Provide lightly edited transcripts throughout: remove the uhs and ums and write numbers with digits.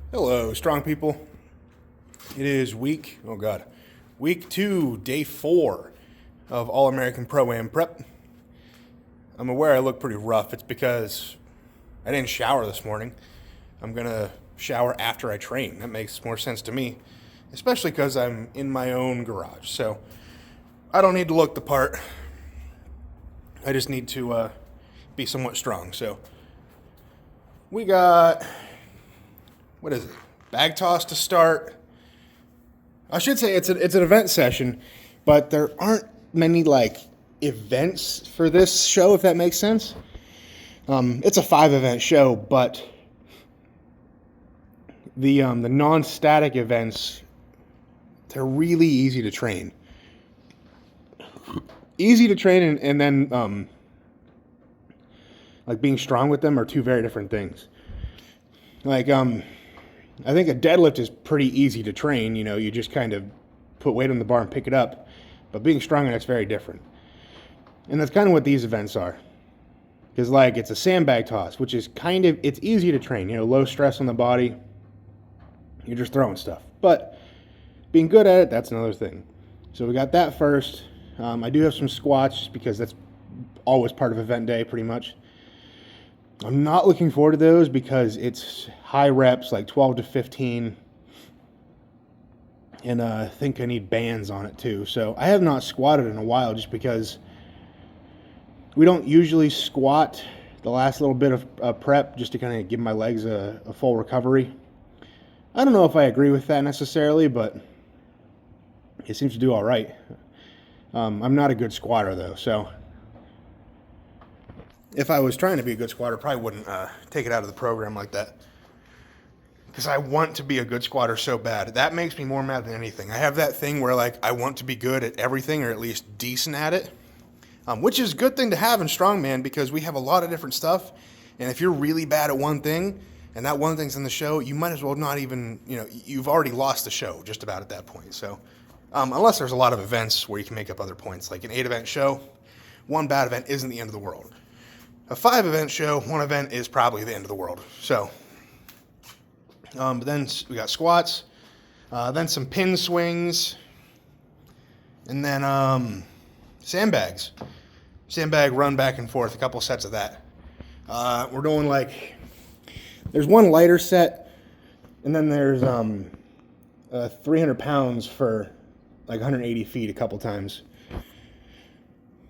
Hello, strong people. It is week 2, day 4 of All American Pro-Am Prep. I'm aware I look pretty rough. It's because I didn't shower this morning. I'm going to shower after I train. That makes more sense to me, especially because I'm in my own garage. So I don't need to look the part. I just need to be somewhat strong. So we got, what is it? Bag toss to start. I should say it's an event session, but there aren't many events for this show, if that makes sense. It's a 5-event show, but the non-static events, they're really easy to train. Easy to train and then being strong with them are two very different things. I think a deadlift is pretty easy to train. You know, you just kind of put weight on the bar and pick it up. But being strong in it's very different. And that's kind of what these events are. Because, it's a sandbag toss, which is it's easy to train. You know, low stress on the body. You're just throwing stuff. But being good at it, that's another thing. So we got that first. I do have some squats because that's always part of event day, pretty much. I'm not looking forward to those because it's high reps, like 12 to 15. And I think I need bands on it too. So I have not squatted in a while just because we don't usually squat the last little bit of prep just to kind of give my legs a full recovery. I don't know if I agree with that necessarily, but it seems to do all right. I'm not a good squatter though, so if I was trying to be a good squatter, I probably wouldn't take it out of the program like that. Because I want to be a good squatter so bad. That makes me more mad than anything. I have that thing where I want to be good at everything or at least decent at it. Which is a good thing to have in strongman because we have a lot of different stuff. And if you're really bad at one thing and that one thing's in the show, you might as well not even, you've already lost the show just about at that point. So unless there's a lot of events where you can make up other points, like an 8-event show, one bad event isn't the end of the world. A 5-event show, one event is probably the end of the world. So, but then we got squats, then some pin swings, and then sandbags. Sandbag run back and forth, a couple sets of that. We're doing there's one lighter set, and then there's 300 pounds for 180 feet a couple times.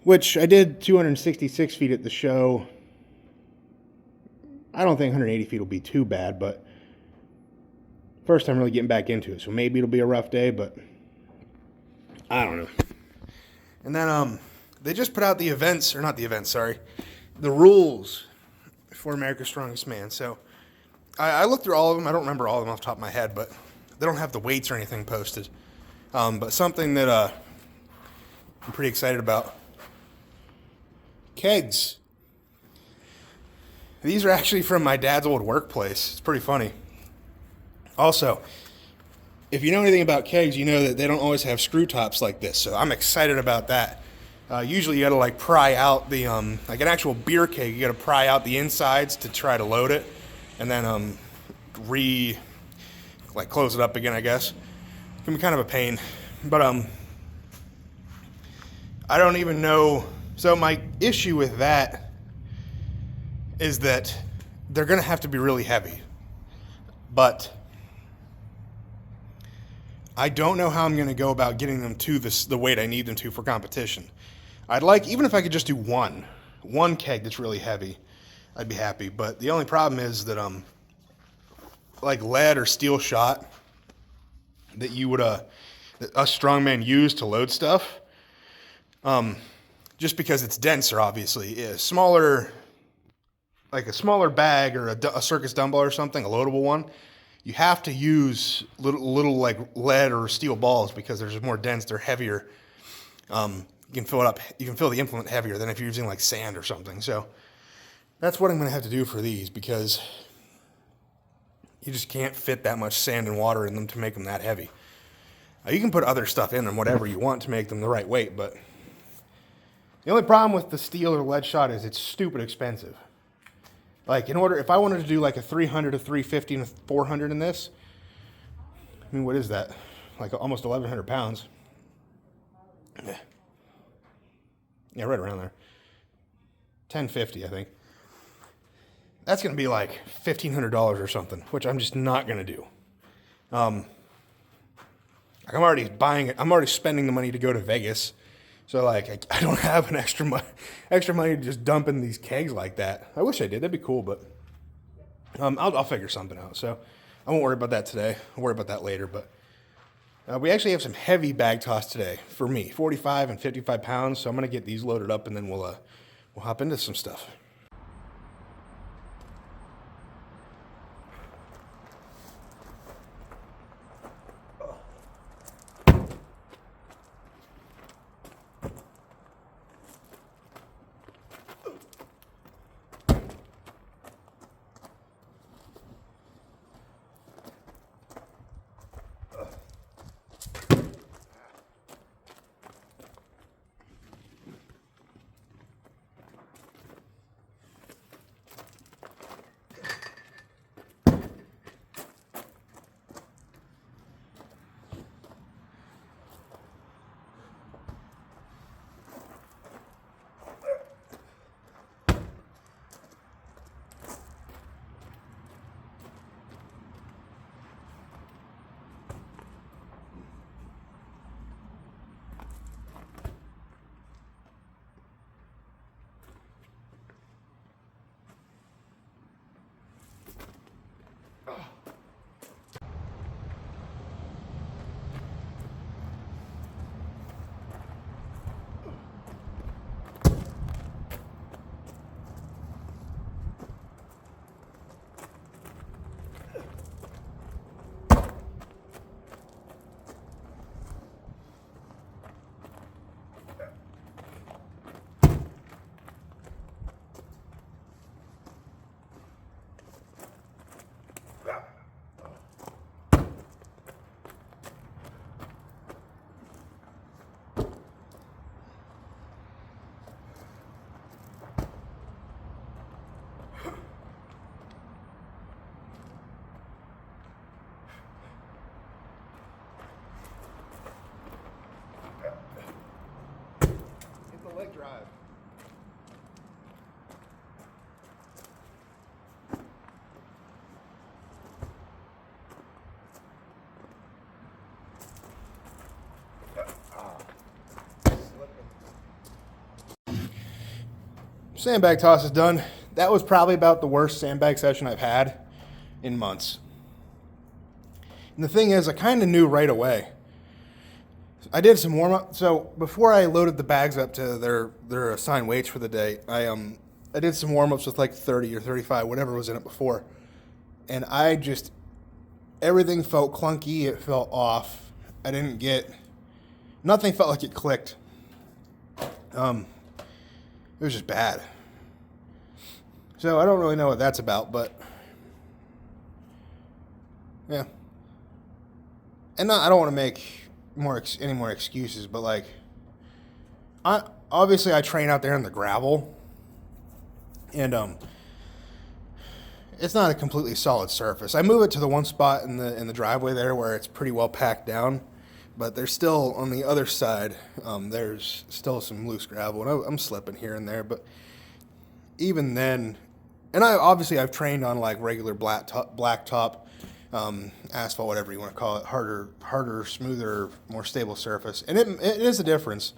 Which I did 266 feet at the show. I don't think 180 feet will be too bad, but first time really getting back into it. So maybe it'll be a rough day, but I don't know. And then they just put out the rules for America's Strongest Man. So I looked through all of them. I don't remember all of them off the top of my head, but they don't have the weights or anything posted. But something that I'm pretty excited about. Kegs. These are actually from my dad's old workplace. It's pretty funny. Also, if you know anything about kegs, you know that they don't always have screw tops like this. So I'm excited about that. Usually you gotta pry out the, an actual beer keg, you gotta pry out the insides to try to load it. And then close it up again, I guess. It can be kind of a pain. But I don't even know. So my issue with that is that they're going to have to be really heavy. But I don't know how I'm going to go about getting them to the weight I need them to for competition. Even if I could just do one keg that's really heavy, I'd be happy. But the only problem is that lead or steel shot that you would that us strongmen use to load stuff, just because it's denser, obviously, a smaller bag or a circus dumbbell or something, a loadable one, you have to use little lead or steel balls because they're just more dense, they're heavier. You can fill it up. You can fill the implement heavier than if you're using sand or something. So that's what I'm going to have to do for these because you just can't fit that much sand and water in them to make them that heavy. You can put other stuff in them, whatever you want to make them the right weight, but the only problem with the steel or lead shot is it's stupid expensive. Like if I wanted to do like a 300, a 350, and a 400 in this, I mean, what is that? Like almost 1,100 pounds. Yeah, right around there. 1050, I think. That's going to be like $1,500 or something, which I'm just not going to do. I'm already buying it. I'm already spending the money to go to Vegas. So like, I don't have an extra money to just dump in these kegs like that. I wish I did. That'd be cool, but I'll figure something out. So I won't worry about that today. I'll worry about that later. But we actually have some heavy bag toss today for me, 45 and 55 pounds. So I'm gonna get these loaded up, and then we'll hop into some stuff. Leg drive. Sandbag toss is done. That was probably about the worst sandbag session I've had in months. And the thing is, I kind of knew right away. I did some warm up. So before I loaded the bags up to their assigned weights for the day, I did some warm ups with like 30 or 35, whatever was in it before, and everything felt clunky. It felt off. Nothing felt like it clicked. It was just bad. So I don't really know what that's about, but yeah. And I don't want to make any more excuses, but like, I train out there in the gravel, and it's not a completely solid surface. I move it to the one spot in the driveway there where it's pretty well packed down, but there's still on the other side, there's still some loose gravel, and I'm slipping here and there. But even then, and I've trained on like regular blacktop. Asphalt, whatever you want to call it, harder, smoother, more stable surface. And it is a difference.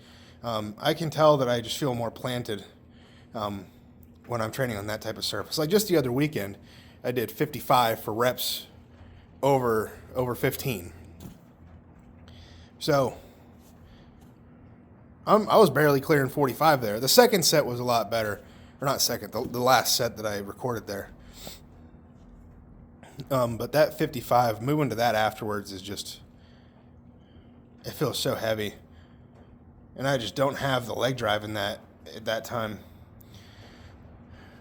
I can tell that I just feel more planted when I'm training on that type of surface. Like just the other weekend, I did 55 for reps over 15. So I was barely clearing 45 there. The second set was a lot better. Or not second, the last set that I recorded there. But that 55, moving to that afterwards is just, it feels so heavy. And I just don't have the leg drive in that at that time.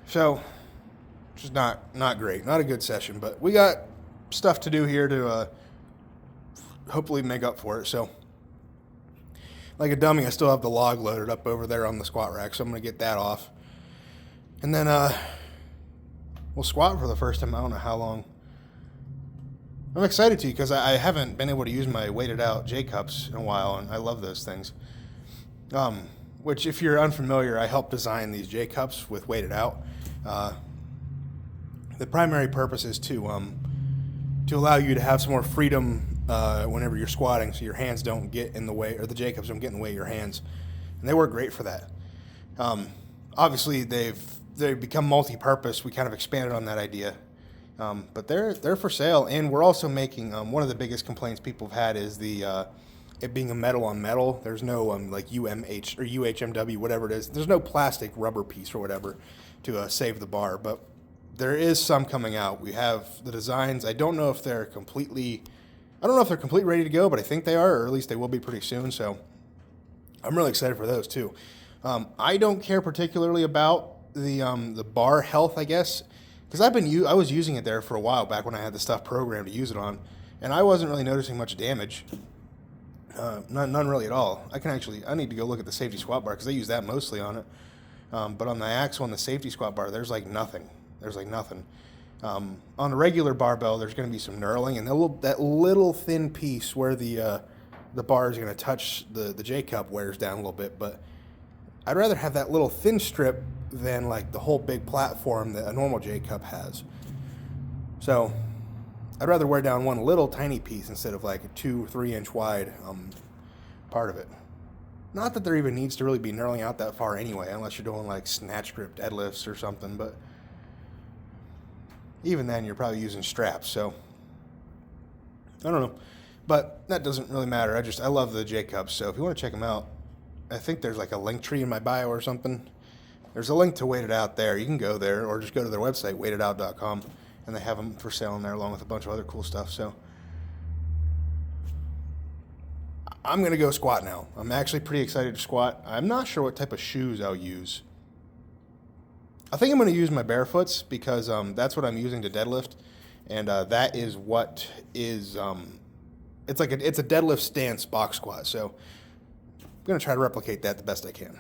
So, just not great. Not a good session, but we got stuff to do here to hopefully make up for it. So, like a dummy, I still have the log loaded up over there on the squat rack, so I'm going to get that off. And then will squat for the first time. I don't know how long. I'm excited to because I haven't been able to use my weighted out J-cups in a while, and I love those things. Which, if you're unfamiliar, I helped design these J-cups with weighted out. The primary purpose is to allow you to have some more freedom whenever you're squatting, so your hands don't get in the way, or the J-cups don't get in the way of your hands, and they work great for that. Obviously, they've become multi-purpose. We kind of expanded on that idea, but they're for sale, and we're also making one of the biggest complaints people have had is the it being a metal on metal. There's no like UMH or UHMW, whatever it is. There's no plastic rubber piece or whatever to save the bar, but there is some coming out. We have the designs. I don't know if they're completely ready to go, but I think they are, or at least they will be pretty soon. So I'm really excited for those too. I don't care particularly about the bar health, I guess, because I was using it there for a while back when I had the stuff programmed to use it on, and I wasn't really noticing much damage. None really at all. I need to go look at the safety squat bar because they use that mostly on it. But on the Axel and the safety squat bar, there's like nothing. On a regular barbell, there's going to be some knurling, and that little thin piece where the bar is going to touch the J-cup wears down a little bit. But I'd rather have that little thin strip than like the whole big platform that a normal J-cup has. So I'd rather wear down one little tiny piece instead of like a 2-3 inch wide part of it. Not that there even needs to really be knurling out that far anyway, unless you're doing like snatch grip deadlifts or something, but even then you're probably using straps, so I don't know. But that doesn't really matter. I love the J-cups, so if you want to check them out, I think there's like a link tree in my bio or something. There's a link to Weighted Out there. You can go there or just go to their website, weighted.out.com, and they have them for sale in there along with a bunch of other cool stuff. So I'm going to go squat now. I'm actually pretty excited to squat. I'm not sure what type of shoes I'll use. I think I'm going to use my barefoots because that's what I'm using to deadlift, and that is what is it's a deadlift stance box squat. So I'm going to try to replicate that the best I can.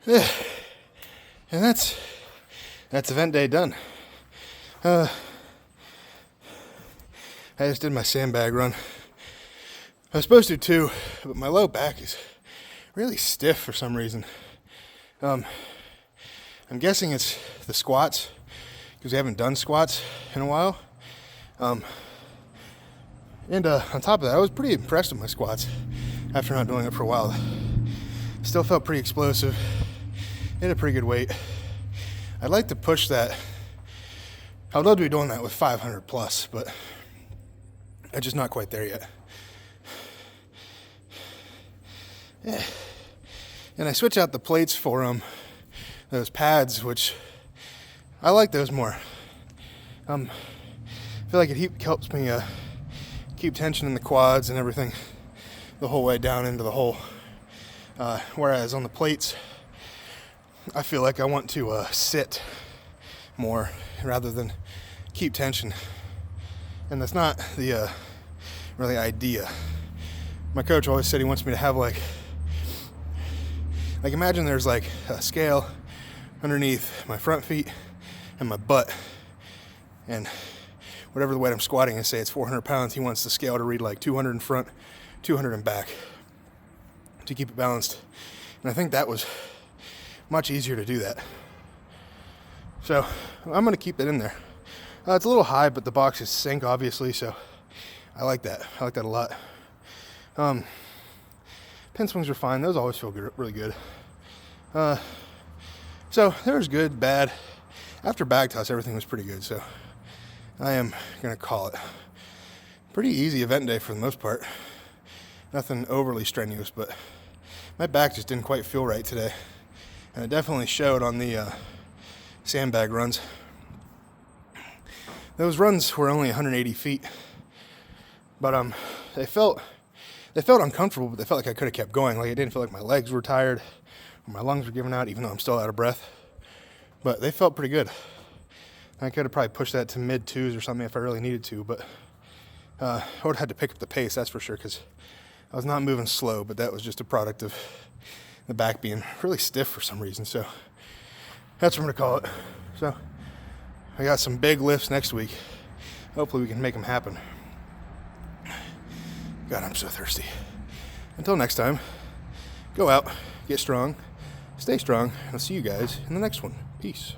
And that's event day done. I just did my sandbag run. I was supposed to too, but my low back is really stiff for some reason. I'm guessing it's the squats, because we haven't done squats in a while. And on top of that, I was pretty impressed with my squats after not doing it for a while. Still felt pretty explosive. Hit a pretty good weight. I'd like to push that. I'd love to be doing that with 500 plus, but I'm just not quite there yet. Yeah. And I switch out the plates for those pads, which I like those more. I feel like it helps me keep tension in the quads and everything the whole way down into the hole. Whereas on the plates, I feel like I want to sit more rather than keep tension. And that's not the really idea. My coach always said he wants me to have like imagine there's like a scale underneath my front feet and my butt, and whatever the weight I'm squatting is, say it's 400 pounds, he wants the scale to read like 200 in front, 200 in back to keep it balanced. And I think that was much easier to do that. So I'm going to keep it in there. It's a little high, but the boxes sink obviously, so I like that. I like that a lot. Pin swings are fine. Those always feel good, really good. So there's good, bad. After back toss, everything was pretty good, so I am going to call it. Pretty easy event day for the most part. Nothing overly strenuous, but my back just didn't quite feel right today. And it definitely showed on the sandbag runs. Those runs were only 180 feet, but they felt uncomfortable, but they felt like I could have kept going. Like, it didn't feel like my legs were tired or my lungs were giving out, even though I'm still out of breath. But they felt pretty good. I could have probably pushed that to mid twos or something if I really needed to, but I would have had to pick up the pace, that's for sure, because I was not moving slow, but that was just a product of the back being really stiff for some reason. So that's what I'm going to call it. So I got some big lifts next week. Hopefully we can make them happen. God, I'm so thirsty. Until next time, go out, get strong, stay strong, and I'll see you guys in the next one. Peace.